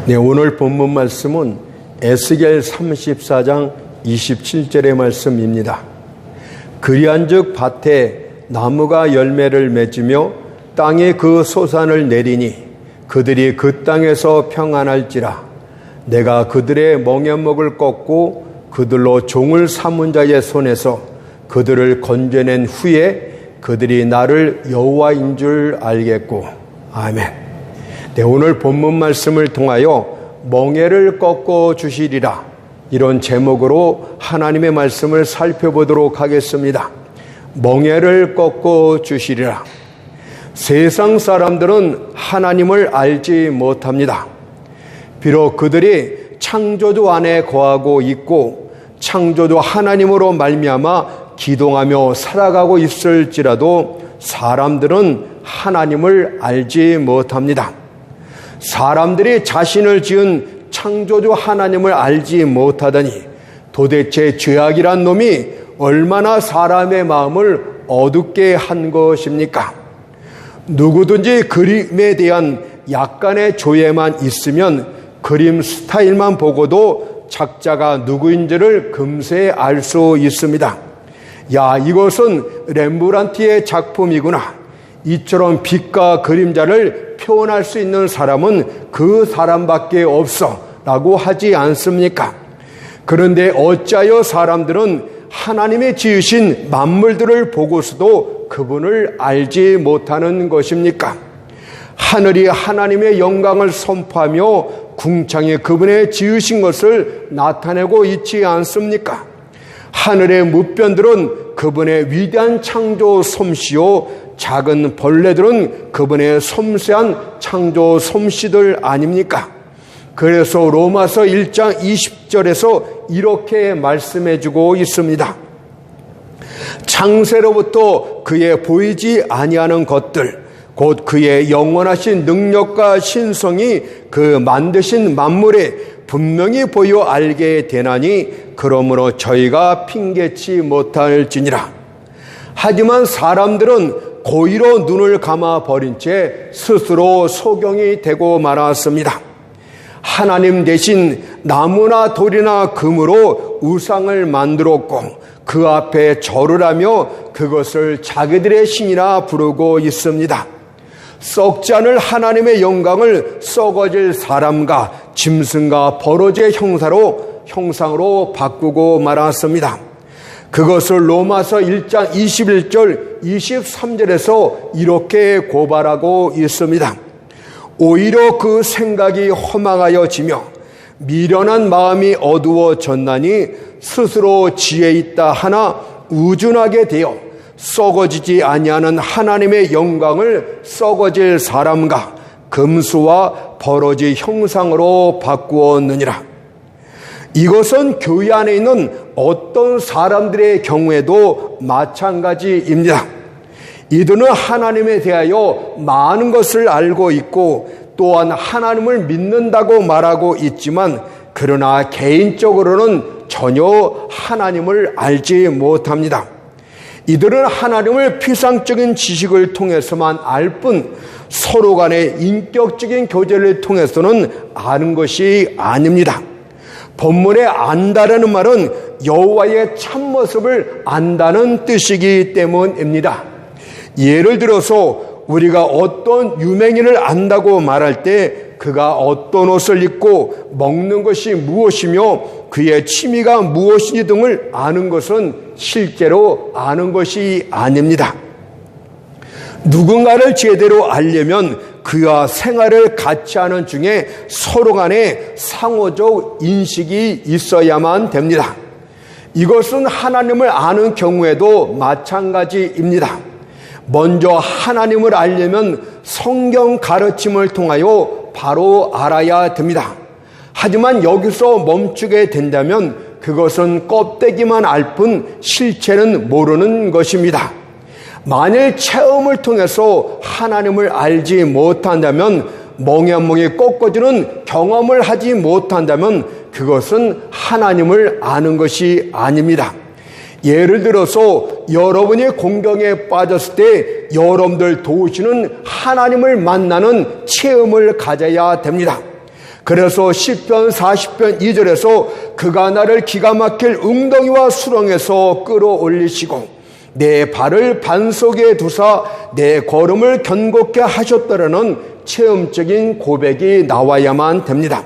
네, 오늘 본문 말씀은 에스겔 34장 27절의 말씀입니다. 그리한즉 밭에 나무가 열매를 맺으며 땅에 그 소산을 내리니 그들이 그 땅에서 평안할지라. 내가 그들의 멍에목을 꺾고 그들로 종을 삼은 자의 손에서 그들을 건져낸 후에 그들이 나를 여호와인 줄 알겠고. 아멘. 네, 오늘 본문 말씀을 통하여 멍에를 꺾어 주시리라, 이런 제목으로 하나님의 말씀을 살펴보도록 하겠습니다. 멍에를 꺾어 주시리라. 세상 사람들은 하나님을 알지 못합니다. 비록 그들이 창조주 안에 거하고 있고 창조주 하나님으로 말미암아 기동하며 살아가고 있을지라도 사람들은 하나님을 알지 못합니다. 사람들이 자신을 지은 창조주 하나님을 알지 못하더니 도대체 죄악이란 놈이 얼마나 사람의 마음을 어둡게 한 것입니까? 누구든지 그림에 대한 약간의 조예만 있으면 그림 스타일만 보고도 작자가 누구인지를 금세 알 수 있습니다. 야, 이것은 렘브란트의 작품이구나. 이처럼 빛과 그림자를 표현할 수 있는 사람은 그 사람밖에 없어 라고 하지 않습니까? 그런데 어찌하여 사람들은 하나님의 지으신 만물들을 보고서도 그분을 알지 못하는 것입니까? 하늘이 하나님의 영광을 선포하며 궁창에 그분의 지으신 것을 나타내고 있지 않습니까? 하늘의 무변들은 그분의 위대한 창조 솜씨요, 작은 벌레들은 그분의 섬세한 창조 솜씨들 아닙니까? 그래서 로마서 1장 20절에서 이렇게 말씀해주고 있습니다. 창세로부터 그의 보이지 아니하는 것들, 곧 그의 영원하신 능력과 신성이 그 만드신 만물에 분명히 보여 알게 되나니 그러므로 저희가 핑계치 못할지니라. 하지만 사람들은 고의로 눈을 감아 버린 채 스스로 소경이 되고 말았습니다. 하나님 대신 나무나 돌이나 금으로 우상을 만들었고 그 앞에 절을 하며 그것을 자기들의 신이라 부르고 있습니다. 썩지 않을 하나님의 영광을 썩어질 사람과 짐승과 버러지의 형상으로 바꾸고 말았습니다. 그것을 로마서 1장 21절 23절에서 이렇게 고발하고 있습니다. 오히려 그 생각이 허망하여지며 미련한 마음이 어두워졌나니 스스로 지혜 있다 하나 우준하게 되어 썩어지지 아니하는 하나님의 영광을 썩어질 사람과 금수와 버러지 형상으로 바꾸었느니라. 이것은 교회 안에 있는 어떤 사람들의 경우에도 마찬가지입니다. 이들은 하나님에 대하여 많은 것을 알고 있고 또한 하나님을 믿는다고 말하고 있지만 그러나 개인적으로는 전혀 하나님을 알지 못합니다. 이들은 하나님을 피상적인 지식을 통해서만 알 뿐 서로 간의 인격적인 교제를 통해서는 아는 것이 아닙니다. 본문에 안다라는 말은 여호와의 참모습을 안다는 뜻이기 때문입니다. 예를 들어서 우리가 어떤 유명인을 안다고 말할 때 그가 어떤 옷을 입고 먹는 것이 무엇이며 그의 취미가 무엇인지 등을 아는 것은 실제로 아는 것이 아닙니다. 누군가를 제대로 알려면 그와 생활을 같이 하는 중에 서로 간에 상호적 인식이 있어야만 됩니다. 이것은 하나님을 아는 경우에도 마찬가지입니다. 먼저 하나님을 알려면 성경 가르침을 통하여 바로 알아야 됩니다. 하지만 여기서 멈추게 된다면 그것은 껍데기만 알 뿐 실체는 모르는 것입니다. 만일 체험을 통해서 하나님을 알지 못한다면 멍에멍에 꺾어지는 경험을 하지 못한다면 그것은 하나님을 아는 것이 아닙니다. 예를 들어서 여러분이 공경에 빠졌을 때 여러분들 도우시는 하나님을 만나는 체험을 가져야 됩니다. 그래서 시편 40편 2절에서 그가 나를 기가 막힐 웅덩이와 수렁에서 끌어올리시고 내 발을 반석에 두사 내 걸음을 견고케 하셨다라는 체험적인 고백이 나와야만 됩니다.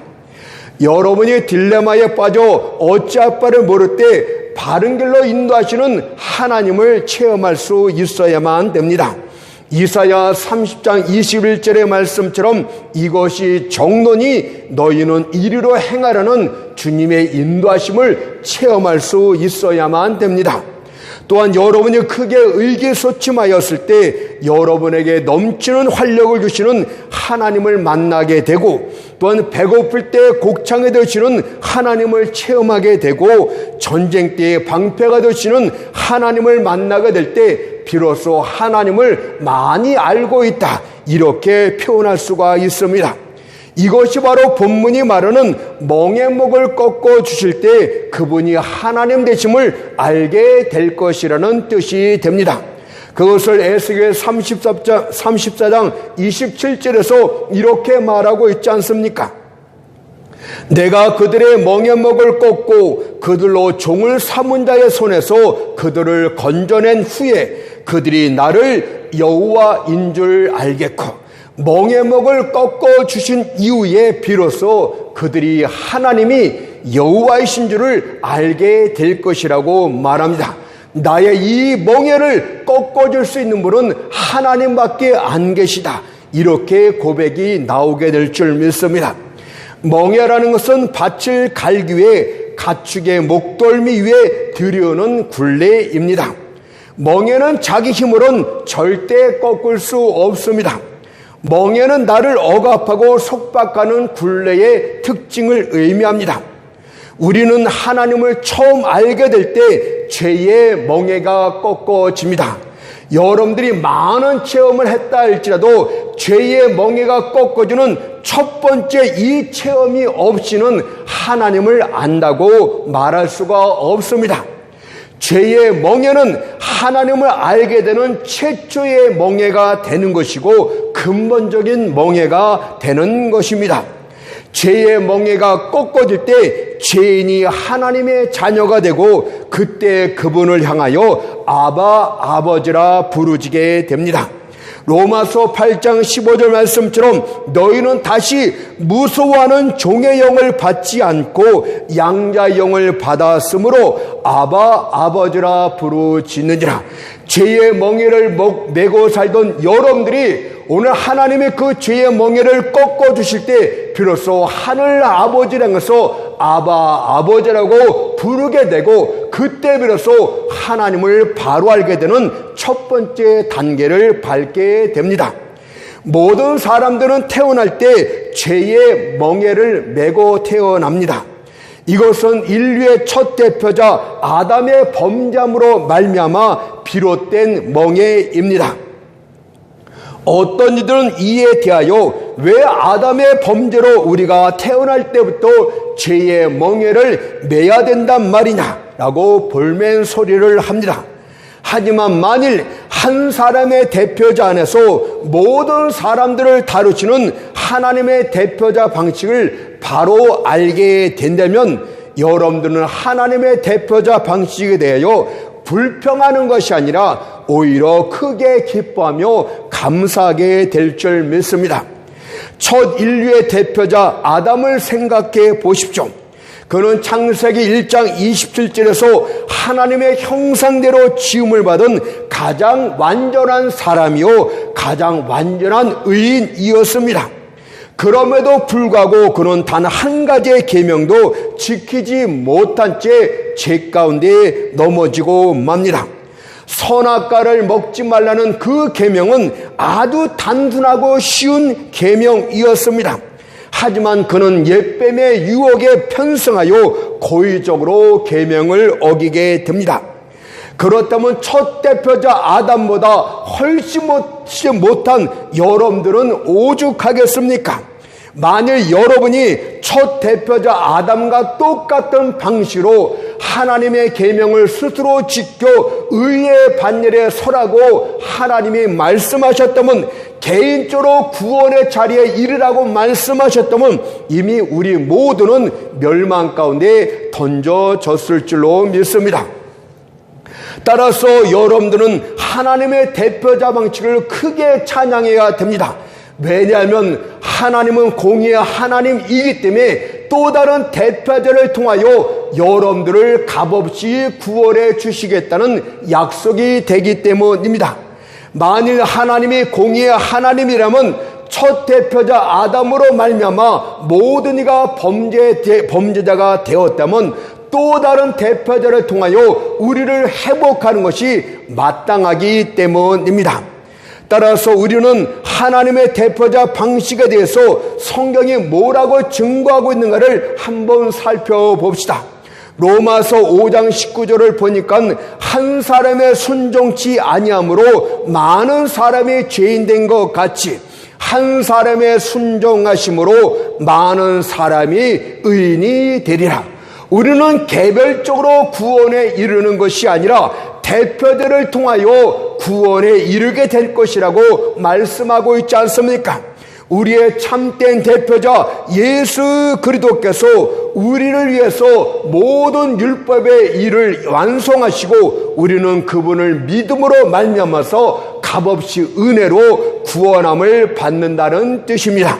여러분이 딜레마에 빠져 어찌할 바를 모를 때 바른 길로 인도하시는 하나님을 체험할 수 있어야만 됩니다. 이사야 30장 21절의 말씀처럼 이것이 정론이 너희는 이리로 행하라는 주님의 인도하심을 체험할 수 있어야만 됩니다. 또한 여러분이 크게 의기소침하였을 때 여러분에게 넘치는 활력을 주시는 하나님을 만나게 되고 또한 배고플 때 곡창이 되시는 하나님을 체험하게 되고 전쟁 때에 방패가 되시는 하나님을 만나게 될 때 비로소 하나님을 많이 알고 있다 이렇게 표현할 수가 있습니다. 이것이 바로 본문이 말하는 멍에 목을 꺾어 주실 때 그분이 하나님 되심을 알게 될 것이라는 뜻이 됩니다. 그것을 에스겔 34장 27절에서 이렇게 말하고 있지 않습니까? 내가 그들의 멍에 목을 꺾고 그들로 종을 삼은 자의 손에서 그들을 건져낸 후에 그들이 나를 여호와인 줄 알겠고 멍에 목을 꺾어 주신 이후에 비로소 그들이 하나님이 여호와이신 줄을 알게 될 것이라고 말합니다. 나의 이 멍에를 꺾어줄 수 있는 분은 하나님밖에 안 계시다. 이렇게 고백이 나오게 될 줄 믿습니다. 멍에라는 것은 밭을 갈기 위해 가축의 목덜미 위에 들여오는 굴레입니다. 멍에는 자기 힘으로는 절대 꺾을 수 없습니다. 멍에는 나를 억압하고 속박하는 굴레의 특징을 의미합니다. 우리는 하나님을 처음 알게 될 때 죄의 멍에가 꺾어집니다. 여러분들이 많은 체험을 했다 할지라도 죄의 멍에가 꺾어주는 첫 번째 이 체험이 없이는 하나님을 안다고 말할 수가 없습니다. 죄의 멍에는 하나님을 알게 되는 최초의 멍에가 되는 것이고 근본적인 멍에가 되는 것입니다. 죄의 멍에가 꺾어질 때 죄인이 하나님의 자녀가 되고 그때 그분을 향하여 아바 아버지라 부르지게 됩니다. 로마서 8장 15절 말씀처럼 너희는 다시 무서워하는 종의 영을 받지 않고 양자의 영을 받았으므로 아바 아버지라 부르짖느니라. 죄의 멍에를 메고 살던 여러분들이 오늘 하나님의 그 죄의 멍에를 꺾어주실 때 비로소 하늘 아버지라는 것을 아바 아버지라고 부르게 되고 그때 비로소 하나님을 바로 알게 되는 첫 번째 단계를 밟게 됩니다. 모든 사람들은 태어날 때 죄의 멍에를 메고 태어납니다. 이것은 인류의 첫 대표자 아담의 범죄함으로 말미암아 비롯된 멍에입니다. 어떤 이들은 이에 대하여 왜 아담의 범죄로 우리가 태어날 때부터 죄의 멍에를 매야 된단 말이냐라고 볼멘 소리를 합니다. 하지만 만일 한 사람의 대표자 안에서 모든 사람들을 다루시는 하나님의 대표자 방식을 바로 알게 된다면 여러분들은 하나님의 대표자 방식에 대하여 불평하는 것이 아니라 오히려 크게 기뻐하며 감사하게 될 줄 믿습니다. 첫 인류의 대표자 아담을 생각해 보십시오. 그는 창세기 1장 27절에서 하나님의 형상대로 지음을 받은 가장 완전한 사람이요 가장 완전한 의인이었습니다. 그럼에도 불구하고 그는 단 한 가지의 계명도 지키지 못한 채 죄 가운데 넘어지고 맙니다. 선악과를 먹지 말라는 그 계명은 아주 단순하고 쉬운 계명이었습니다. 하지만 그는 옛뱀의 유혹에 편승하여 고의적으로 계명을 어기게 됩니다. 그렇다면 첫 대표자 아담보다 훨씬 못한 여러분들은 오죽하겠습니까? 만일 여러분이 첫 대표자 아담과 똑같은 방식으로 하나님의 계명을 스스로 지켜 의의 반열에 설하고 하나님이 말씀하셨다면 개인적으로 구원의 자리에 이르라고 말씀하셨다면 이미 우리 모두는 멸망 가운데 던져졌을 줄로 믿습니다. 따라서 여러분들은 하나님의 대표자 방식을 크게 찬양해야 됩니다. 왜냐하면 하나님은 공의의 하나님이기 때문에 또 다른 대표자를 통하여 여러분들을 값없이 구원해 주시겠다는 약속이 되기 때문입니다. 만일 하나님이 공의의 하나님이라면 첫 대표자 아담으로 말미암아 모든 이가 범죄자가 되었다면 또 다른 대표자를 통하여 우리를 회복하는 것이 마땅하기 때문입니다. 따라서 우리는 하나님의 대표자 방식에 대해서 성경이 뭐라고 증거하고 있는가를 한번 살펴봅시다. 로마서 5장 19절을 보니까 한 사람의 순종치 아니함으로 많은 사람이 죄인된 것 같이 한 사람의 순종하심으로 많은 사람이 의인이 되리라. 우리는 개별적으로 구원에 이르는 것이 아니라 대표들을 통하여 구원에 이르게 될 것이라고 말씀하고 있지 않습니까? 우리의 참된 대표자 예수 그리스도께서 우리를 위해서 모든 율법의 일을 완성하시고 우리는 그분을 믿음으로 말미암아서 값없이 은혜로 구원함을 받는다는 뜻입니다.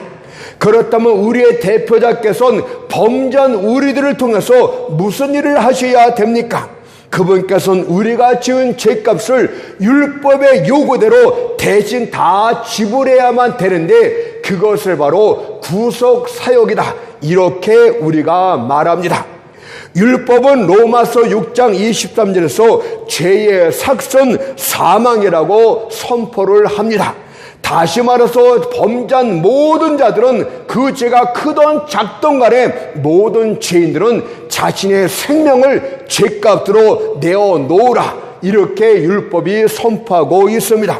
그렇다면 우리의 대표자께서는 범죄한 우리들을 통해서 무슨 일을 하셔야 됩니까? 그분께서는 우리가 지은 죄값을 율법의 요구대로 대신 다 지불해야만 되는데 그것을 바로 구속사역이다, 이렇게 우리가 말합니다. 율법은 로마서 6장 23절에서 죄의 삭선 사망이라고 선포를 합니다. 다시 말해서 범죄한 모든 자들은 그 죄가 크던 작던 간에 모든 죄인들은 자신의 생명을 죄값으로 내어놓으라, 이렇게 율법이 선포하고 있습니다.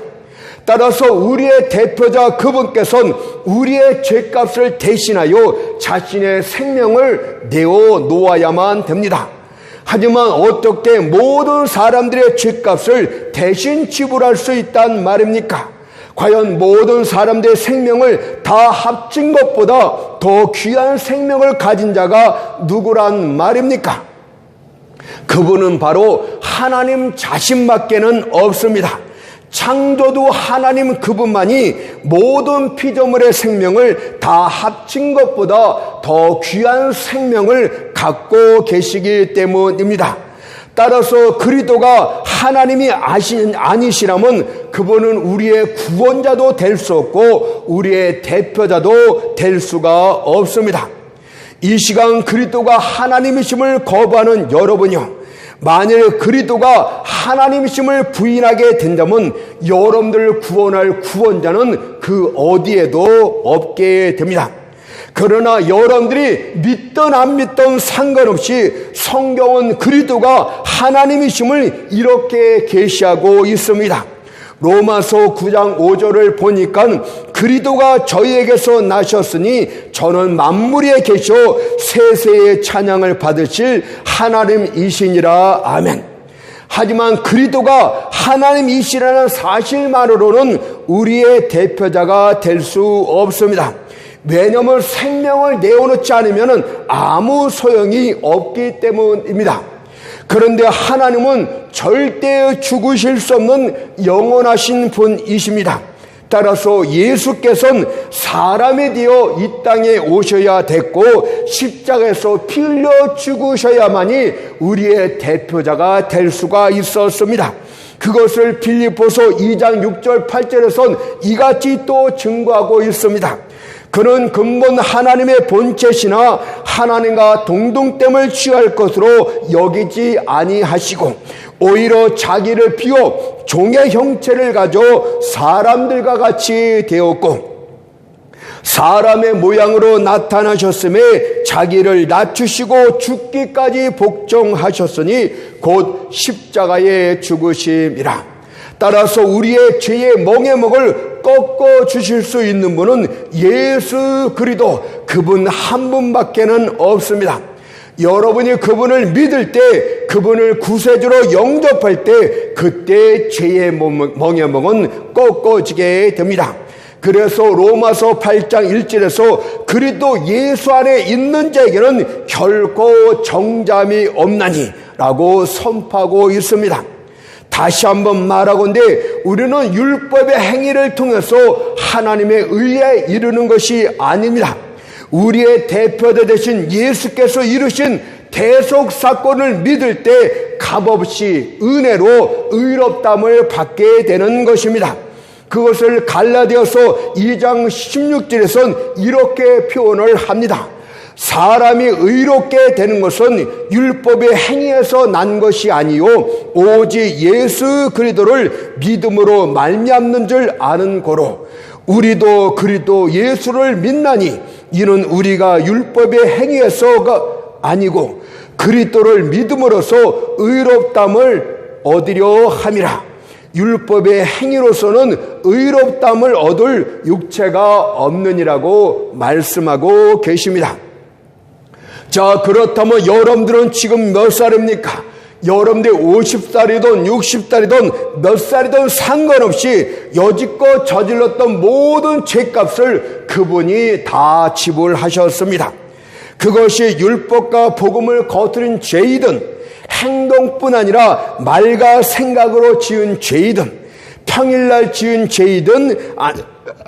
따라서 우리의 대표자 그분께서는 우리의 죄값을 대신하여 자신의 생명을 내어놓아야만 됩니다. 하지만 어떻게 모든 사람들의 죄값을 대신 지불할 수 있단 말입니까? 과연 모든 사람들의 생명을 다 합친 것보다 더 귀한 생명을 가진 자가 누구란 말입니까? 그분은 바로 하나님 자신밖에는 없습니다. 창조주 하나님 그분만이 모든 피조물의 생명을 다 합친 것보다 더 귀한 생명을 갖고 계시기 때문입니다. 따라서 그리스도가 하나님이 아니시라면 그분은 우리의 구원자도 될 수 없고 우리의 대표자도 될 수가 없습니다. 이 시간 그리스도가 하나님이심을 거부하는 여러분이요, 만일 그리스도가 하나님이심을 부인하게 된다면 여러분들을 구원할 구원자는 그 어디에도 없게 됩니다. 그러나 여러분들이 믿든 안 믿든 상관없이 성경은 그리스도가 하나님이심을 이렇게 계시하고 있습니다. 로마서 9장 5절을 보니까 그리스도가 저희에게서 나셨으니 저는 만물에 계셔 세세의 찬양을 받으실 하나님이시니라. 아멘. 하지만 그리스도가 하나님이시라는 사실만으로는 우리의 대표자가 될 수 없습니다. 왜냐하면 생명을 내어놓지 않으면 아무 소용이 없기 때문입니다. 그런데 하나님은 절대 죽으실 수 없는 영원하신 분이십니다. 따라서 예수께서는 사람이 되어 이 땅에 오셔야 됐고 십자가에서 피 흘려 죽으셔야만이 우리의 대표자가 될 수가 있었습니다. 그것을 빌립보서 2장 6절 8절에선 이같이 또 증거하고 있습니다. 그는 근본 하나님의 본체시나 하나님과 동등됨을 취할 것으로 여기지 아니하시고 오히려 자기를 비워 종의 형체를 가져 사람들과 같이 되었고 사람의 모양으로 나타나셨음에 자기를 낮추시고 죽기까지 복종하셨으니 곧 십자가에 죽으심이라. 따라서 우리의 죄의 멍에먹을 꺾어 주실 수 있는 분은 예수 그리스도, 그분 한 분밖에는 없습니다. 여러분이 그분을 믿을 때, 그분을 구세주로 영접할 때, 그때 죄의 멍에먹은 꺾어지게 됩니다. 그래서 로마서 8장 1절에서 그리스도 예수 안에 있는 자에게는 결코 정잠이 없나니 라고 선포하고 있습니다. 다시 한번 말하건대 우리는 율법의 행위를 통해서 하나님의 의에 이르는 것이 아닙니다. 우리의 대표자 되신 예수께서 이루신 대속 사건을 믿을 때 값없이 은혜로 의롭다함을 받게 되는 것입니다. 그것을 갈라디아서 2장 16절에선 이렇게 표현을 합니다. 사람이 의롭게 되는 것은 율법의 행위에서 난 것이 아니요 오직 예수 그리스도를 믿음으로 말미암는 줄 아는 고로 우리도 그리스도 예수를 믿나니 이는 우리가 율법의 행위에서가 아니고 그리스도를 믿음으로써 의롭다함을 얻으려 함이라. 율법의 행위로서는 의롭다함을 얻을 육체가 없느니라고 말씀하고 계십니다. 자, 그렇다면 여러분들은 지금 몇 살입니까? 여러분들 50살이든 60살이든 몇 살이든 상관없이 여지껏 저질렀던 모든 죄값을 그분이 다 지불하셨습니다. 그것이 율법과 복음을 거스른 죄이든 행동뿐 아니라 말과 생각으로 지은 죄이든 평일날 지은 죄이든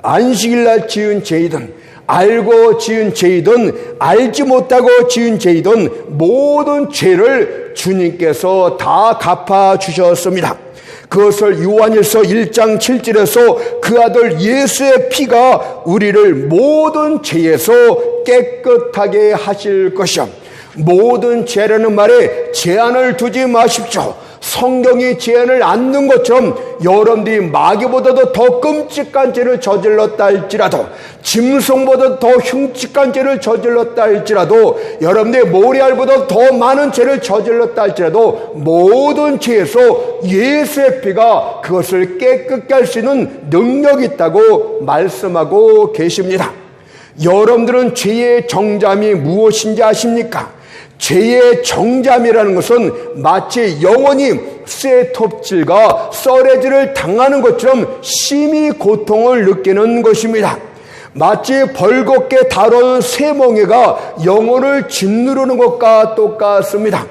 안식일날 지은 죄이든 알고 지은 죄이든 알지 못하고 지은 죄이든 모든 죄를 주님께서 다 갚아주셨습니다. 그것을 요한일서 1장 7절에서 그 아들 예수의 피가 우리를 모든 죄에서 깨끗하게 하실 것이요. 모든 죄라는 말에 제한을 두지 마십시오. 성경이 제한을 안는 것처럼 여러분들이 마귀보다도 더 끔찍한 죄를 저질렀다 할지라도 짐승보다 더 흉측한 죄를 저질렀다 할지라도 여러분들이 모래알보다 더 많은 죄를 저질렀다 할지라도 모든 죄에서 예수의 피가 그것을 깨끗게 할 수 있는 능력이 있다고 말씀하고 계십니다. 여러분들은 죄의 정잠이 무엇인지 아십니까? 죄의 정잠이라는 것은 마치 영혼이 쇠톱질과 썰애질을 당하는 것처럼 심히 고통을 느끼는 것입니다. 마치 벌겋게 다뤄온 쇠멍에가 영혼을 짓누르는 것과 똑같습니다.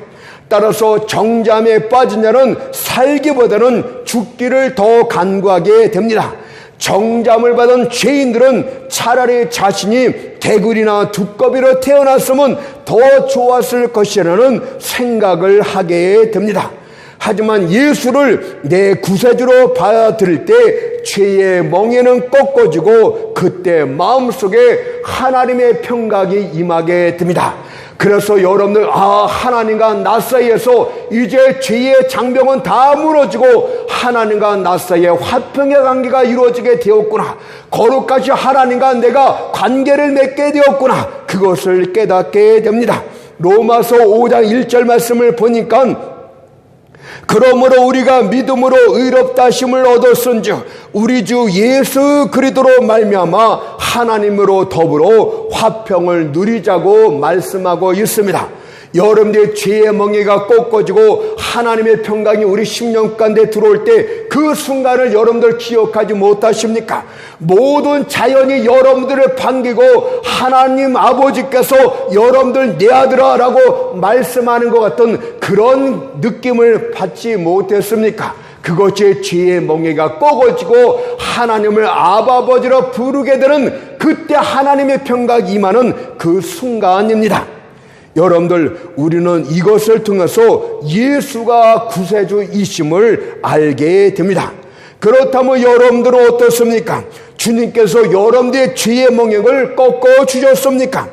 따라서 정잠에 빠진 자는 살기보다는 죽기를 더 간구하게 됩니다. 정잠을 받은 죄인들은 차라리 자신이 개구리나 두꺼비로 태어났으면 더 좋았을 것이라는 생각을 하게 됩니다. 하지만 예수를 내 구세주로 받아들일 때 죄의 멍에는 꺾어지고 그때 마음속에 하나님의 평강이 임하게 됩니다. 그래서 여러분들 하나님과 나 사이에서 이제 죄의 장벽은 다 무너지고 하나님과 나 사이에 화평의 관계가 이루어지게 되었구나. 거룩하신 하나님과 내가 관계를 맺게 되었구나. 그것을 깨닫게 됩니다. 로마서 5장 1절 말씀을 보니까 그러므로 우리가 믿음으로 의롭다 하심을 얻었은즉 우리 주 예수 그리스도로 말미암아 하나님으로 더불어 화평을 누리자고 말씀하고 있습니다. 여러분들의 죄의 멍에가 꺾어지고 하나님의 평강이 우리 심령 가운데 들어올 때 그 순간을 여러분들 기억하지 못하십니까? 모든 자연이 여러분들을 반기고 하나님 아버지께서 여러분들 내 아들아 라고 말씀하는 것 같은 그런 느낌을 받지 못했습니까? 그것이 죄의 멍에가 꺾어지고 하나님을 아버지로 부르게 되는 그때 하나님의 평강이 임하는 그 순간입니다. 여러분들, 우리는 이것을 통해서 예수가 구세주이심을 알게 됩니다. 그렇다면 여러분들은 어떻습니까? 주님께서 여러분들의 죄의 멍에를 꺾어 주셨습니까?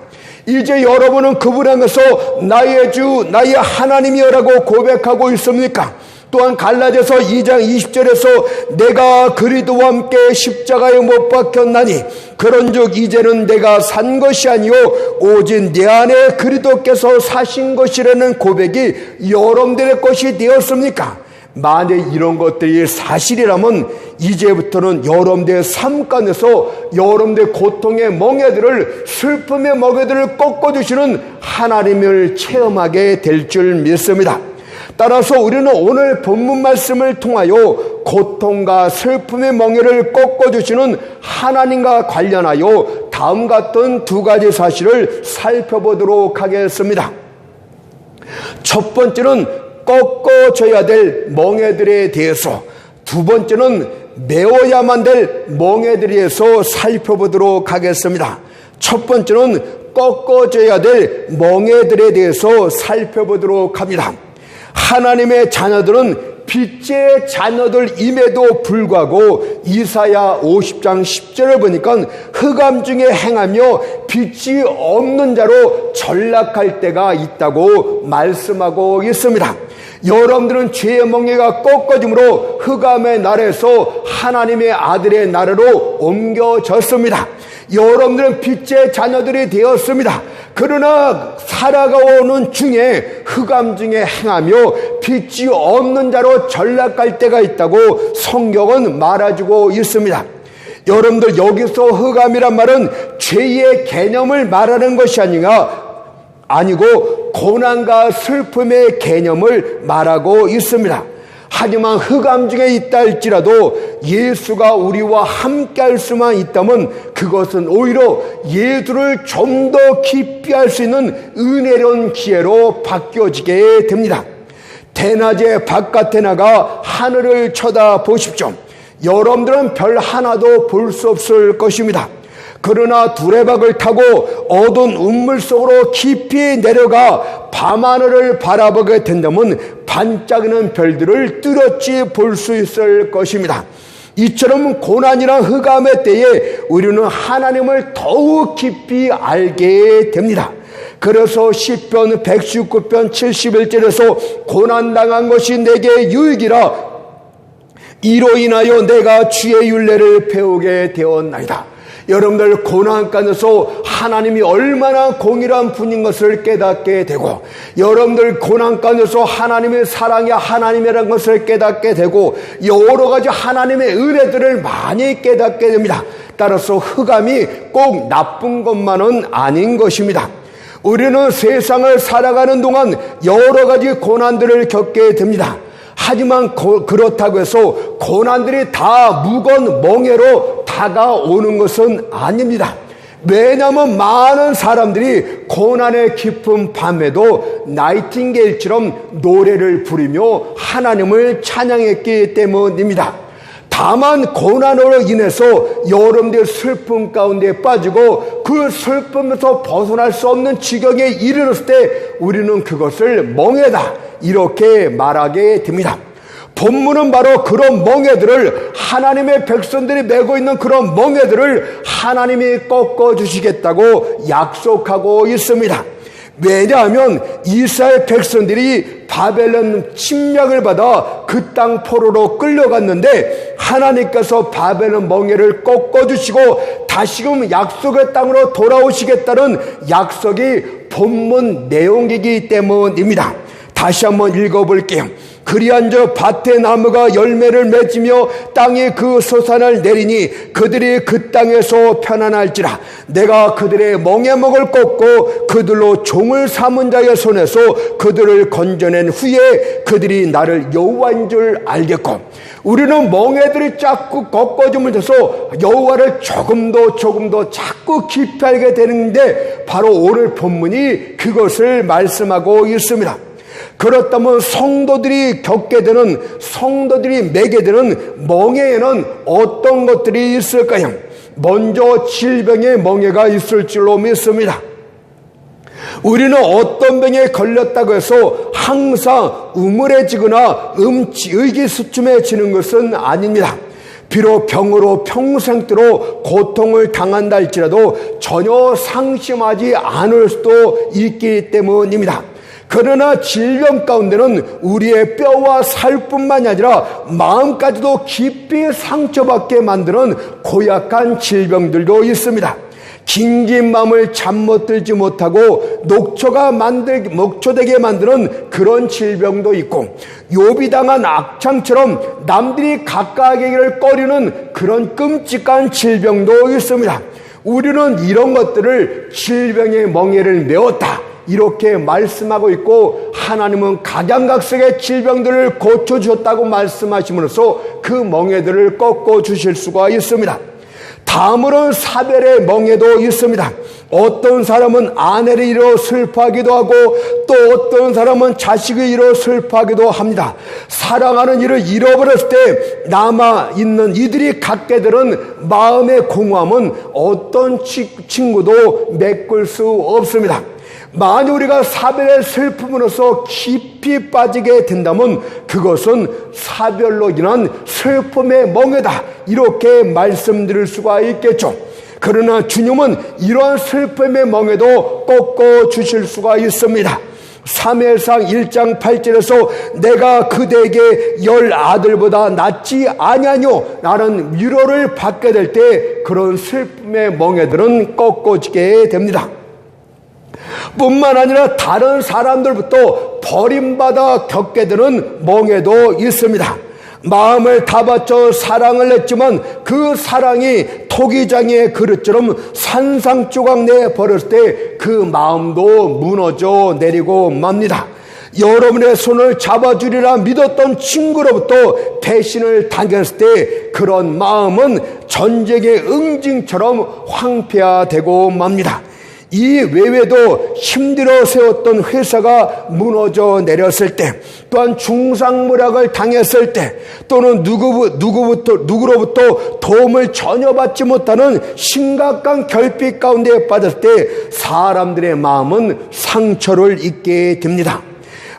이제 여러분은 그분 향해서 나의 주, 나의 하나님이여라고 고백하고 있습니까? 또한 갈라디아서 2장 20절에서 내가 그리스도와 함께 십자가에 못 박혔나니 그런즉 이제는 내가 산 것이 아니요 오직 내 안에 그리스도께서 사신 것이라는 고백이 여러분들의 것이 되었습니까? 만약 이런 것들이 사실이라면 이제부터는 여러분들의 삶 가운데서 여러분들의 고통의 멍에들을 슬픔의 멍에들을 꺾어주시는 하나님을 체험하게 될 줄 믿습니다. 따라서 우리는 오늘 본문 말씀을 통하여 고통과 슬픔의 멍에를 꺾어주시는 하나님과 관련하여 다음 같은 두 가지 사실을 살펴보도록 하겠습니다. 첫 번째는 꺾어져야 될 멍에들에 대해서, 두 번째는 메워야만 될 멍에들에 대해서 살펴보도록 하겠습니다. 첫 번째는 꺾어져야 될 멍에들에 대해서 살펴보도록 합니다. 하나님의 자녀들은 빛의 자녀들임에도 불구하고 이사야 50장 10절을 보니까 흑암 중에 행하며 빛이 없는 자로 전락할 때가 있다고 말씀하고 있습니다. 여러분들은 죄의 멍에가 꺾어짐으로 흑암의 나라에서 하나님의 아들의 나라로 옮겨졌습니다. 여러분들은 빛의 자녀들이 되었습니다. 그러나 살아가오는 중에 흑암 중에 행하며 빛이 없는 자로 전락할 때가 있다고 성경은 말해주고 있습니다. 여러분들, 여기서 흑암이란 말은 죄의 개념을 말하는 것이 아니고 고난과 슬픔의 개념을 말하고 있습니다. 하지만 흑암 중에 있다 할지라도 예수가 우리와 함께 할 수만 있다면 그것은 오히려 예수를 좀 더 깊이 알 수 있는 은혜로운 기회로 바뀌어지게 됩니다. 대낮에 바깥에 나가 하늘을 쳐다보십시오. 여러분들은 별 하나도 볼 수 없을 것입니다. 그러나 두레박을 타고 어두운 우물 속으로 깊이 내려가 밤하늘을 바라보게 된다면 반짝이는 별들을 뚜렷이 볼 수 있을 것입니다. 이처럼 고난이란 흑암의 때에 우리는 하나님을 더욱 깊이 알게 됩니다. 그래서 시편 119편 71절에서 고난당한 것이 내게 유익이라 이로 인하여 내가 주의 율례를 배우게 되었나이다. 여러분들, 고난 가운데서 하나님이 얼마나 공의로운 분인 것을 깨닫게 되고, 여러분들 고난 가운데서 하나님의 사랑이 하나님이라는 것을 깨닫게 되고, 여러 가지 하나님의 은혜들을 많이 깨닫게 됩니다. 따라서 흑암이 꼭 나쁜 것만은 아닌 것입니다. 우리는 세상을 살아가는 동안 여러 가지 고난들을 겪게 됩니다. 하지만 그렇다고 해서 고난들이 다 무거운 멍에로 다가오는 것은 아닙니다. 왜냐하면 많은 사람들이 고난의 깊은 밤에도 나이팅게일처럼 노래를 부르며 하나님을 찬양했기 때문입니다. 다만 고난으로 인해서 여러분들의 슬픔 가운데 빠지고 그 슬픔에서 벗어날 수 없는 지경에 이르렀을 때 우리는 그것을 멍에다 이렇게 말하게 됩니다. 본문은 바로 그런 멍에들을, 하나님의 백성들이 메고 있는 그런 멍에들을 하나님이 꺾어주시겠다고 약속하고 있습니다. 왜냐하면 이스라엘 백성들이 바벨론 침략을 받아 그 땅 포로로 끌려갔는데 하나님께서 바벨론 멍에를 꺾어주시고 다시금 약속의 땅으로 돌아오시겠다는 약속이 본문 내용이기 때문입니다. 다시 한번 읽어볼게요. 그리한저 밭의 나무가 열매를 맺으며 땅에 그 소산을 내리니 그들이 그 땅에서 편안할지라. 내가 그들의 멍에목을 꺾고 그들로 종을 삼은 자의 손에서 그들을 건져낸 후에 그들이 나를 여호와인 줄 알겠고. 우리는 멍에들이 자꾸 꺾어짐을 줘서 여호와를 조금 더 자꾸 깊이 알게 되는데 바로 오늘 본문이 그것을 말씀하고 있습니다. 그렇다면 성도들이 겪게 되는, 성도들이 매게 되는 멍에에는 어떤 것들이 있을까요? 먼저 질병의 멍에가 있을 줄로 믿습니다. 우리는 어떤 병에 걸렸다고 해서 항상 우물해지거나 의기소침해지는 것은 아닙니다. 비록 병으로 평생도록 고통을 당한다 할지라도 전혀 상심하지 않을 수도 있기 때문입니다. 그러나 질병 가운데는 우리의 뼈와 살뿐만이 아니라 마음까지도 깊이 상처받게 만드는 고약한 질병들도 있습니다. 긴긴 마음을 잠 못 들지 못하고 녹초되게 만드는 그런 질병도 있고, 욥이 당한 악창처럼 남들이 가까이하기를 꺼리는 그런 끔찍한 질병도 있습니다. 우리는 이런 것들을 질병의 멍에를 메웠다 이렇게 말씀하고 있고, 하나님은 각양각색의 질병들을 고쳐주셨다고 말씀하심으로써 그 멍에들을 꺾어주실 수가 있습니다. 다음으로는 사별의 멍에도 있습니다. 어떤 사람은 아내를 잃어 슬퍼하기도 하고, 또 어떤 사람은 자식을 잃어 슬퍼하기도 합니다. 사랑하는 이를 잃어버렸을 때 남아있는 이들이 갖게 되는 마음의 공허함은 어떤 친구도 메꿀 수 없습니다. 만약 우리가 사별의 슬픔으로서 깊이 빠지게 된다면 그것은 사별로 인한 슬픔의 멍에다, 이렇게 말씀드릴 수가 있겠죠. 그러나 주님은 이러한 슬픔의 멍에도 꺾어주실 수가 있습니다. 사무엘상 1장 8절에서 내가 그대에게 10 아들보다 낫지 아니하뇨, 라는 위로를 받게 될 때 그런 슬픔의 멍에들은 꺾어지게 됩니다. 뿐만 아니라 다른 사람들부터 버림받아 겪게 되는 멍에도 있습니다. 마음을 다 바쳐 사랑을 했지만 그 사랑이 토기장의 그릇처럼 산상조각 내버렸을 때 그 마음도 무너져 내리고 맙니다. 여러분의 손을 잡아주리라 믿었던 친구로부터 배신을 당했을 때 그런 마음은 전쟁의 응징처럼 황폐화되고 맙니다. 이 외에도 힘들어 세웠던 회사가 무너져 내렸을 때, 또한 중상모략을 당했을 때, 또는 누구로부터 도움을 전혀 받지 못하는 심각한 결핍 가운데 빠졌을 때 사람들의 마음은 상처를 입게 됩니다.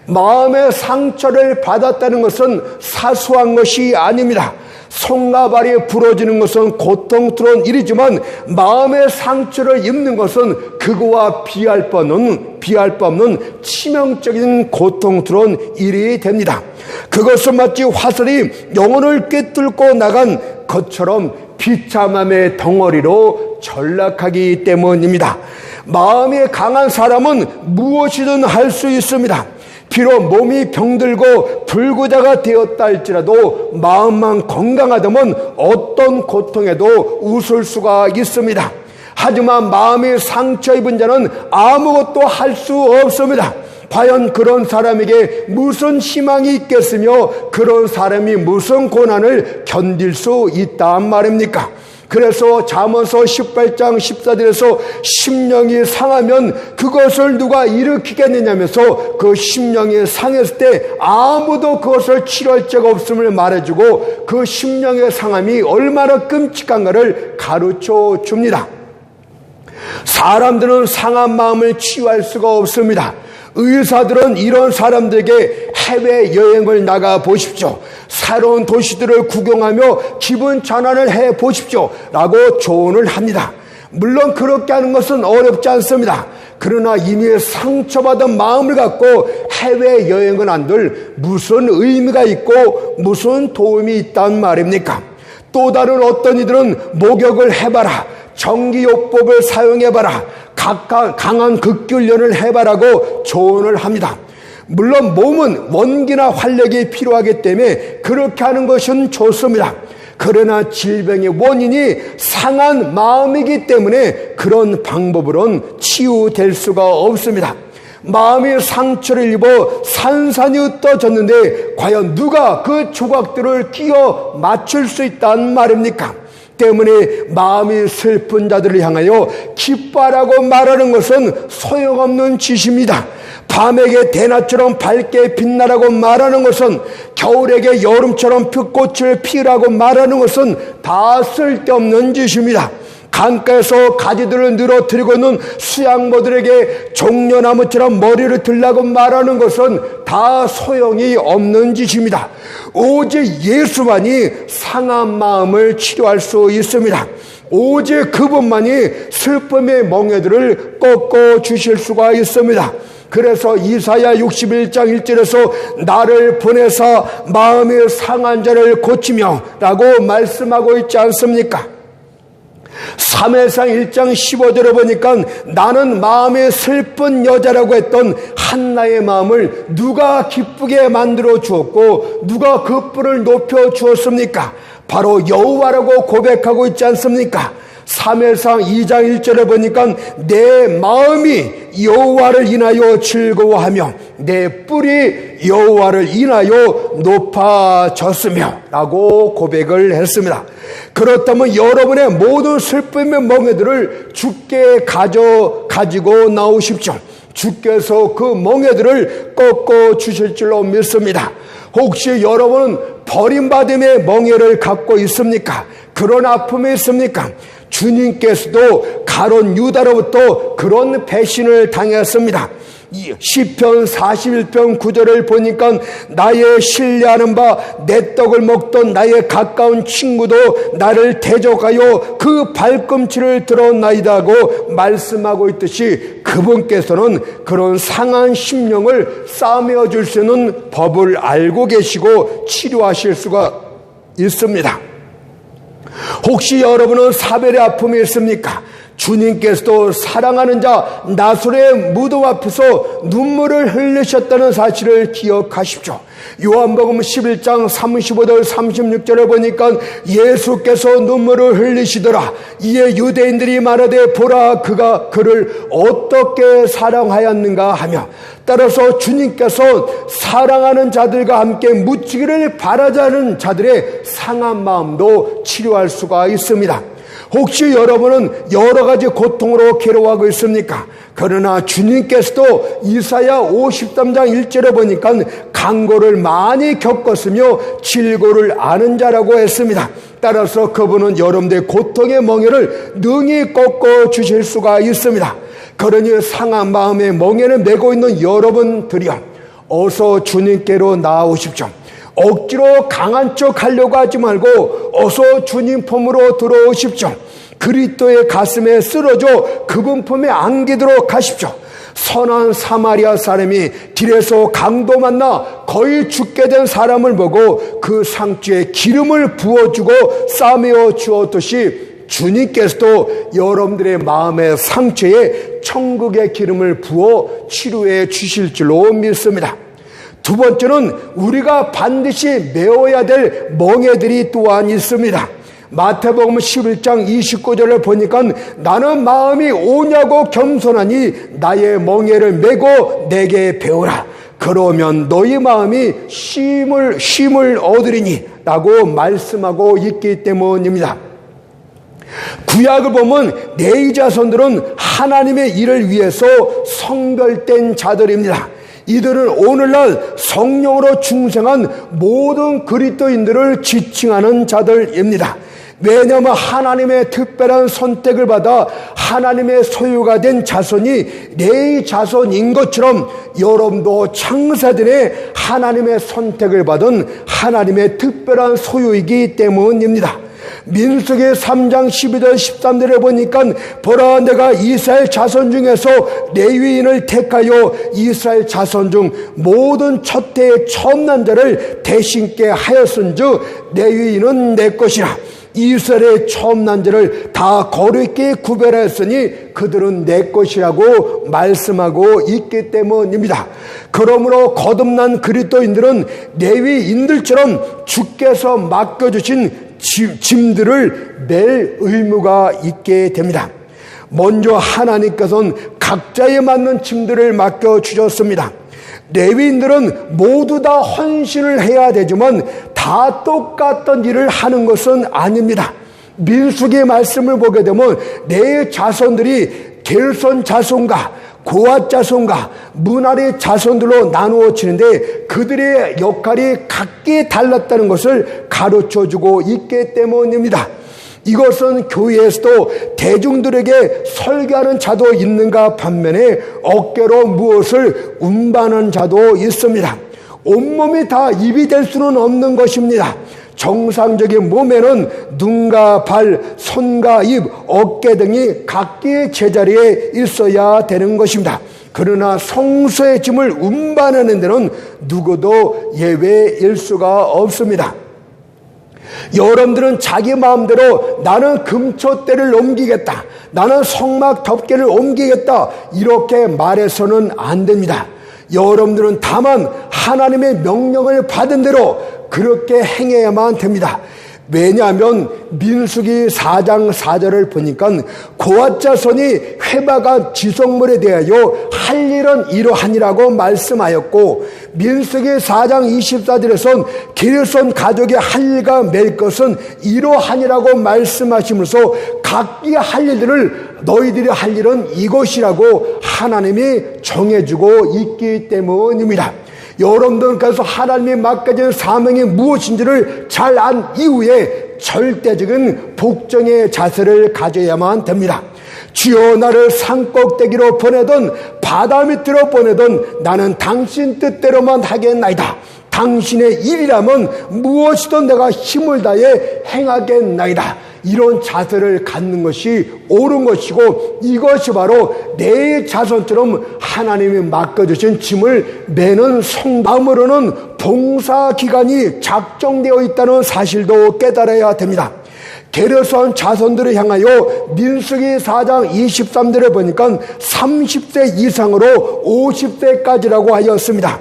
마음의 상처를 받았다는 것은 사소한 것이 아닙니다. 손과 발이 부러지는 것은 고통스러운 일이지만 마음의 상처를 입는 것은 그거와 비할 바 없는 치명적인 고통스러운 일이 됩니다. 그것은 마치 화살이 영혼을 꿰뚫고 나간 것처럼 비참함의 덩어리로 전락하기 때문입니다. 마음이 강한 사람은 무엇이든 할 수 있습니다. 비록 몸이 병들고 불구자가 되었다 할지라도 마음만 건강하다면 어떤 고통에도 웃을 수가 있습니다. 하지만 마음이 상처 입은 자는 아무것도 할 수 없습니다. 과연 그런 사람에게 무슨 희망이 있겠으며 그런 사람이 무슨 고난을 견딜 수 있단 말입니까? 그래서 잠언서 18장 14절에서 심령이 상하면 그것을 누가 일으키겠느냐면서 그 심령이 상했을 때 아무도 그것을 치료할 자가 없음을 말해주고 그 심령의 상함이 얼마나 끔찍한가를 가르쳐 줍니다. 사람들은 상한 마음을 치유할 수가 없습니다. 의사들은 이런 사람들에게 해외여행을 나가 보십시오, 새로운 도시들을 구경하며 기분 전환을 해 보십시오 라고 조언을 합니다. 물론 그렇게 하는 것은 어렵지 않습니다. 그러나 이미 상처받은 마음을 갖고 해외여행을 한들 무슨 의미가 있고 무슨 도움이 있단 말입니까? 또 다른 어떤 이들은 목욕을 해봐라, 전기요법을 사용해봐라, 강한 극기훈련을 해봐라고 조언을 합니다. 물론 몸은 원기나 활력이 필요하기 때문에 그렇게 하는 것은 좋습니다. 그러나 질병의 원인이 상한 마음이기 때문에 그런 방법으로는 치유될 수가 없습니다. 마음이 상처를 입어 산산이 흩어졌는데 과연 누가 그 조각들을 끼워 맞출 수 있단 말입니까? 때문에 마음이 슬픈 자들을 향하여 기뻐하라고 말하는 것은 소용없는 짓입니다. 밤에게 대낮처럼 밝게 빛나라고 말하는 것은, 겨울에게 여름처럼 벚꽃을 피우라고 말하는 것은 다 쓸데없는 짓입니다. 강가에서 가지들을 늘어뜨리고 있는 수양모들에게 종려나무처럼 머리를 들라고 말하는 것은 다 소용이 없는 짓입니다. 오직 예수만이 상한 마음을 치료할 수 있습니다. 오직 그분만이 슬픔의 멍에들을 꺾어 주실 수가 있습니다. 그래서 이사야 61장 1절에서 나를 보내사 마음의 상한 자를 고치며 라고 말씀하고 있지 않습니까? 사무엘상 1장 15절에 보니까 나는 마음에 슬픈 여자라고 했던 한나의 마음을 누가 기쁘게 만들어 주었고 누가 그 뿔을 높여 주었습니까? 바로 여호와라고 고백하고 있지 않습니까? 사무엘상 2장 1절에 보니까 내 마음이 여호와를 인하여 즐거워하며 내 뿔이 여호와를 인하여 높아졌으며 라고 고백을 했습니다. 그렇다면 여러분의 모든 슬픔의 멍에들을 주께 가지고 나오십시오. 주께서 그 멍에들을 꺾어 주실 줄로 믿습니다. 혹시 여러분은 버림받음의 멍에를 갖고 있습니까? 그런 아픔이 있습니까? 주님께서도 가룟 유다로부터 그런 배신을 당했습니다. 시편 41편 9절을 보니까 나의 신뢰하는 바 내 떡을 먹던 나의 가까운 친구도 나를 대적하여 그 발꿈치를 들었나이다고 말씀하고 있듯이 그분께서는 그런 상한 심령을 싸매어 줄 수 있는 법을 알고 계시고 치료하실 수가 있습니다. 혹시 여러분은 사별의 아픔이 있습니까? 주님께서도 사랑하는 자 나술의 무덤 앞에서 눈물을 흘리셨다는 사실을 기억하십시오. 요한복음 11장 35절 36절에 보니까 예수께서 눈물을 흘리시더라. 이에 유대인들이 말하되 보라 그가 그를 어떻게 사랑하였는가 하며, 따라서 주님께서 사랑하는 자들과 함께 묻히기를 바라자는 자들의 상한 마음도 치료할 수가 있습니다. 혹시 여러분은 여러 가지 고통으로 괴로워하고 있습니까? 그러나 주님께서도 이사야 53장 1절에 보니까 강고를 많이 겪었으며 질고를 아는 자라고 했습니다. 따라서 그분은 여러분들의 고통의 멍에를 능히 꺾어 주실 수가 있습니다. 그러니 상한 마음의 멍에를 메고 있는 여러분들이여, 어서 주님께로 나아오십시오. 억지로 강한 척 하려고 하지 말고 어서 주님 품으로 들어오십시오. 그리스도의 가슴에 쓰러져 그분 품에 안기도록 하십시오. 선한 사마리아 사람이 길에서 강도 만나 거의 죽게 된 사람을 보고 그 상처에 기름을 부어주고 싸매어 주었듯이 주님께서도 여러분들의 마음의 상처에 천국의 기름을 부어 치료해 주실 줄로 믿습니다. 두 번째는 우리가 반드시 메워야 될 멍에들이 또한 있습니다. 마태복음 11장 29절을 보니까 나는 마음이 오냐고 겸손하니 나의 멍에를 메고 내게 배우라. 그러면 너희 마음이 쉼을 얻으리니 라고 말씀하고 있기 때문입니다. 구약을 보면 레위 자손들은 하나님의 일을 위해서 성별된 자들입니다. 이들은 오늘날 성령으로 중생한 모든 그리스도인들을 지칭하는 자들입니다. 왜냐하면 하나님의 특별한 선택을 받아 하나님의 소유가 된 자손이 레위 자손인 것처럼 여러분도 창세전에 하나님의 선택을 받은 하나님의 특별한 소유이기 때문입니다. 민수기 3장 12절 13절에 보니까 보라 내가 이스라엘 자손 중에서 레위인을 택하여 이스라엘 자손 중 모든 첫 해의 처음 난 자를 대신께 하였은즉 레위인은 내 것이라. 이스라엘의 처음 난 자를 다 거룩히 구별하였으니 그들은 내 것이라고 말씀하고 있기 때문입니다. 그러므로 거듭난 그리스도인들은 레위인들처럼 주께서 맡겨주신 짐들을 낼 의무가 있게 됩니다. 먼저 하나님께서는 각자에 맞는 짐들을 맡겨주셨습니다. 레위인들은 모두 다 헌신을 해야 되지만 다 똑같은 일을 하는 것은 아닙니다. 민수기의 말씀을 보게 되면 내 자손들이 게르손 자손과 고앗 자손과 므라리 자손들로 나누어지는데 그들의 역할이 각기 달랐다는 것을 가르쳐주고 있기 때문입니다. 이것은 교회에서도 대중들에게 설교하는 자도 있는가 반면에 어깨로 무엇을 운반하는 자도 있습니다. 온몸이 다 입이 될 수는 없는 것입니다. 정상적인 몸에는 눈과 발, 손과 입, 어깨 등이 각기 제자리에 있어야 되는 것입니다. 그러나 성소의 짐을 운반하는 데는 누구도 예외일 수가 없습니다. 여러분들은 자기 마음대로 나는 금초대를 옮기겠다, 나는 성막 덮개를 옮기겠다 이렇게 말해서는 안 됩니다. 여러분들은 다만 하나님의 명령을 받은 대로 그렇게 행해야만 됩니다. 왜냐하면 민수기 4장 4절을 보니까 고앗 자손이 회막과 지성물에 대하여 할 일은 이러하니라고 말씀하였고, 민수기 4장 24절에선 게르손 가족이 할 일과 맬 것은 이러하니라고 말씀하시면서 각기 할 일들을 너희들이 할 일은 이것이라고 하나님이 정해주고 있기 때문입니다. 여러분들께서 하나님이 맡겨진 사명이 무엇인지를 잘 안 이후에 절대적인 복종의 자세를 가져야만 됩니다. 주여, 나를 산꼭대기로 보내든 바다 밑으로 보내든 나는 당신 뜻대로만 하겠나이다. 당신의 일이라면 무엇이든 내가 힘을 다해 행하겠나이다. 이런 자세를 갖는 것이 옳은 것이고, 이것이 바로 내 자손처럼 하나님이 맡겨주신 짐을 매는 성담으로는 봉사기간이 작정되어 있다는 사실도 깨달아야 됩니다. 게르손 자손들을 향하여 민수기 4장 23절에 보니까 30세 이상으로 50세까지라고 하였습니다.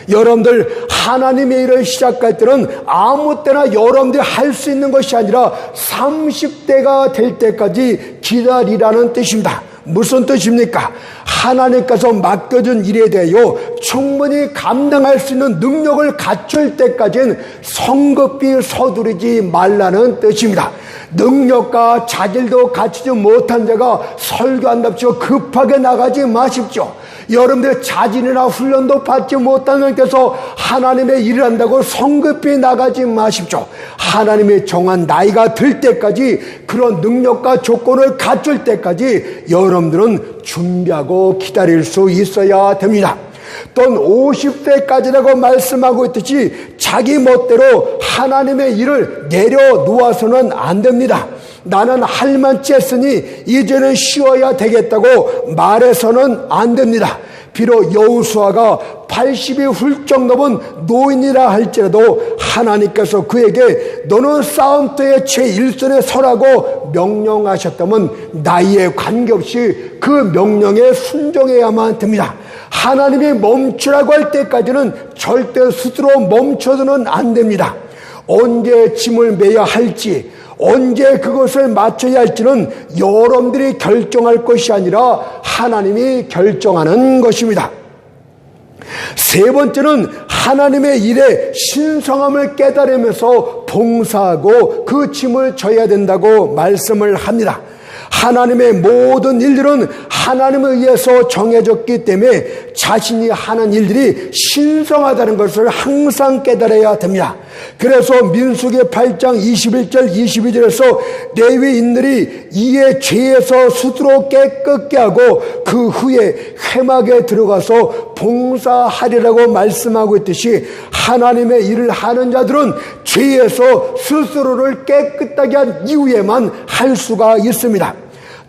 여러분들, 하나님의 일을 시작할 때는 아무 때나 여러분들이 할 수 있는 것이 아니라 30대가 될 때까지 기다리라는 뜻입니다. 무슨 뜻입니까? 하나님께서 맡겨준 일에 대하여 충분히 감당할 수 있는 능력을 갖출 때까지는 성급히 서두르지 말라는 뜻입니다. 능력과 자질도 갖추지 못한 자가 설교한답시고 급하게 나가지 마십시오. 여러분들 자질이나 훈련도 받지 못하는 데서 하나님의 일을 한다고 성급히 나가지 마십시오. 하나님의 정한 나이가 들 때까지, 그런 능력과 조건을 갖출 때까지 여러분들은 준비하고 기다릴 수 있어야 됩니다. 또는 50세까지라고 말씀하고 있듯이 자기 멋대로 하나님의 일을 내려놓아서는 안 됩니다. 나는 할 만치 했으니 이제는 쉬어야 되겠다고 말해서는 안 됩니다. 비록 여호수아가 80이 훌쩍 넘은 노인이라 할지라도 하나님께서 그에게 너는 싸움터의 제1선에 서라고 명령하셨다면 나이에 관계없이 그 명령에 순종해야만 됩니다. 하나님이 멈추라고 할 때까지는 절대 스스로 멈춰서는 안 됩니다. 언제 짐을 매야 할지, 언제 그것을 맞춰야 할지는 여러분들이 결정할 것이 아니라 하나님이 결정하는 것입니다. 세 번째는 하나님의 일에 신성함을 깨달으면서 봉사하고 그 짐을 져야 된다고 말씀을 합니다. 하나님의 모든 일들은 하나님에 의해서 정해졌기 때문에 자신이 하는 일들이 신성하다는 것을 항상 깨달아야 됩니다. 그래서 민수기 8장 21절 22절에서 레위인들이 이에 죄에서 스스로 깨끗게 하고 그 후에 회막에 들어가서 봉사하리라고 말씀하고 있듯이, 하나님의 일을 하는 자들은 죄에서 스스로를 깨끗하게 한 이후에만 할 수가 있습니다.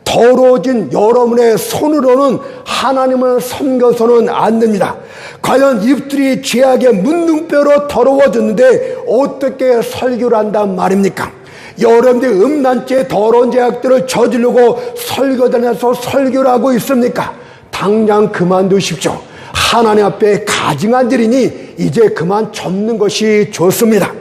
더러워진 여러분의 손으로는 하나님을 섬겨서는 안 됩니다. 과연 입술이 죄악의 문둥뼈로 더러워졌는데 어떻게 설교를 한단 말입니까? 여러분들이 음란죄 더러운 죄악들을 저지르고 설교단에서 설교를 하고 있습니까? 당장 그만두십시오. 하나님 앞에 가증한 일이니 이제 그만 접는 것이 좋습니다.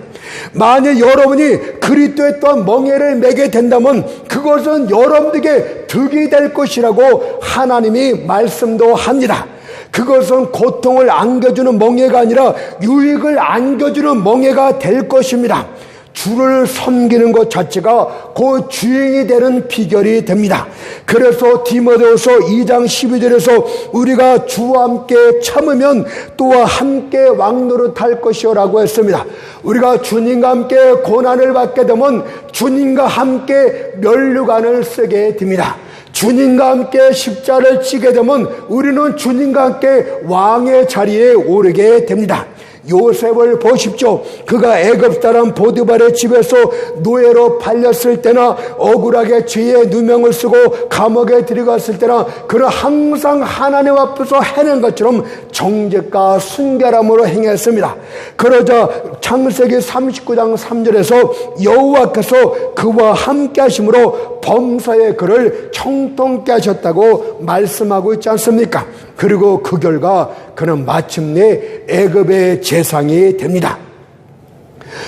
만약 여러분이 그리스도의 또한 멍에를 매게 된다면 그것은 여러분들에게 득이 될 것이라고 하나님이 말씀도 합니다. 그것은 고통을 안겨주는 멍에가 아니라 유익을 안겨주는 멍에가 될 것입니다. 주를 섬기는 것 자체가 그 주인이 되는 비결이 됩니다. 그래서 디모데후서 2장 12절에서 우리가 주와 함께 참으면 또한 함께 왕노릇할 것이라고 했습니다. 우리가 주님과 함께 고난을 받게 되면 주님과 함께 면류관을 쓰게 됩니다. 주님과 함께 십자를 지게 되면 우리는 주님과 함께 왕의 자리에 오르게 됩니다. 요셉을 보십시오. 그가 애굽 사람 보디발의 집에서 노예로 팔렸을 때나 억울하게 죄의 누명을 쓰고 감옥에 들어갔을 때나 그는 항상 하나님 앞에서 해낸 것처럼 정직과 순결함으로 행했습니다. 그러자 창세기 39장 3절에서 여호와께서 그와 함께 하심으로 범사의 그를 청통케 하셨다고 말씀하고 있지 않습니까? 그리고 그 결과 그는 마침내 애굽의 제상이 됩니다.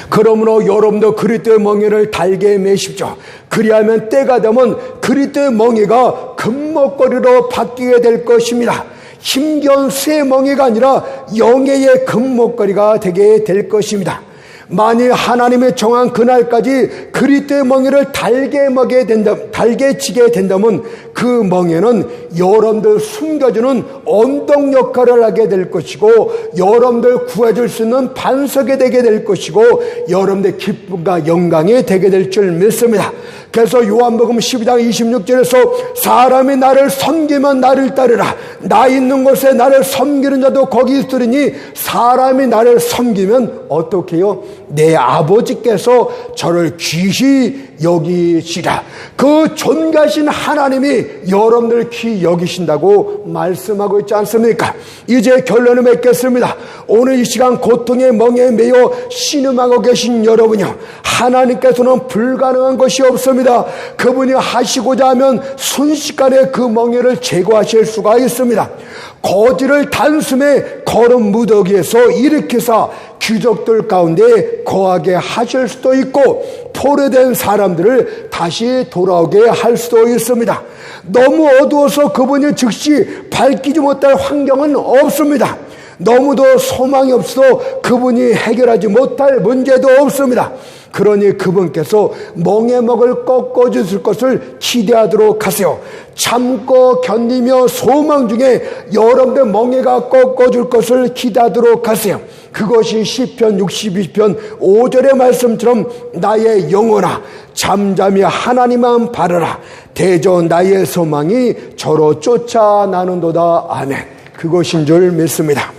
그러므로 여러분도 그리스도의 멍에를 달게 매십시오. 그리하면 때가 되면 그리스도의 멍에가 금목걸이로 바뀌게 될 것입니다. 힘겨운 쇠 멍에가 아니라 영예의 금목걸이가 되게 될 것입니다. 만일 하나님의 정한 그날까지 그리스도의 멍에를 달게 치게 된다면 그 멍에는 여러분들 숨겨주는 언덕 역할을 하게 될 것이고, 여러분들 구해줄 수 있는 반석이 되게 될 것이고, 여러분들 기쁨과 영광이 되게 될 줄 믿습니다. 그래서 요한복음 12장 26절에서 사람이 나를 섬기면 나를 따르라. 나 있는 곳에 나를 섬기는 자도 거기 있으리니 사람이 나를 섬기면 어떻게 해요? 내 아버지께서 저를 귀히 여기시라. 그 존귀하신 하나님이 여러분들 귀히 여기신다고 말씀하고 있지 않습니까? 이제 결론을 맺겠습니다. 오늘 이 시간 고통의 멍에 매여 신음하고 계신 여러분이요, 하나님께서는 불가능한 것이 없습니다. 그분이 하시고자 하면 순식간에 그 멍에를 제거하실 수가 있습니다. 거지를 단숨에 거름 무더기에서 일으키사 귀족들 가운데 거하게 하실 수도 있고, 포로된 사람들을 다시 돌아오게 할 수도 있습니다. 너무 어두워서 그분이 즉시 밝히지 못할 환경은 없습니다. 너무도 소망이 없어 그분이 해결하지 못할 문제도 없습니다. 그러니 그분께서 멍에먹을 꺾어주실 것을 기대하도록 하세요. 참고 견디며 소망 중에 여러분의 멍에가 꺾어줄 것을 기대하도록 하세요. 그것이 시편 62편 5절의 말씀처럼 나의 영혼아 잠잠히 하나님만 바라라. 대저 나의 소망이 저로 쫓아나는도다. 아멘. 그것인 줄 믿습니다.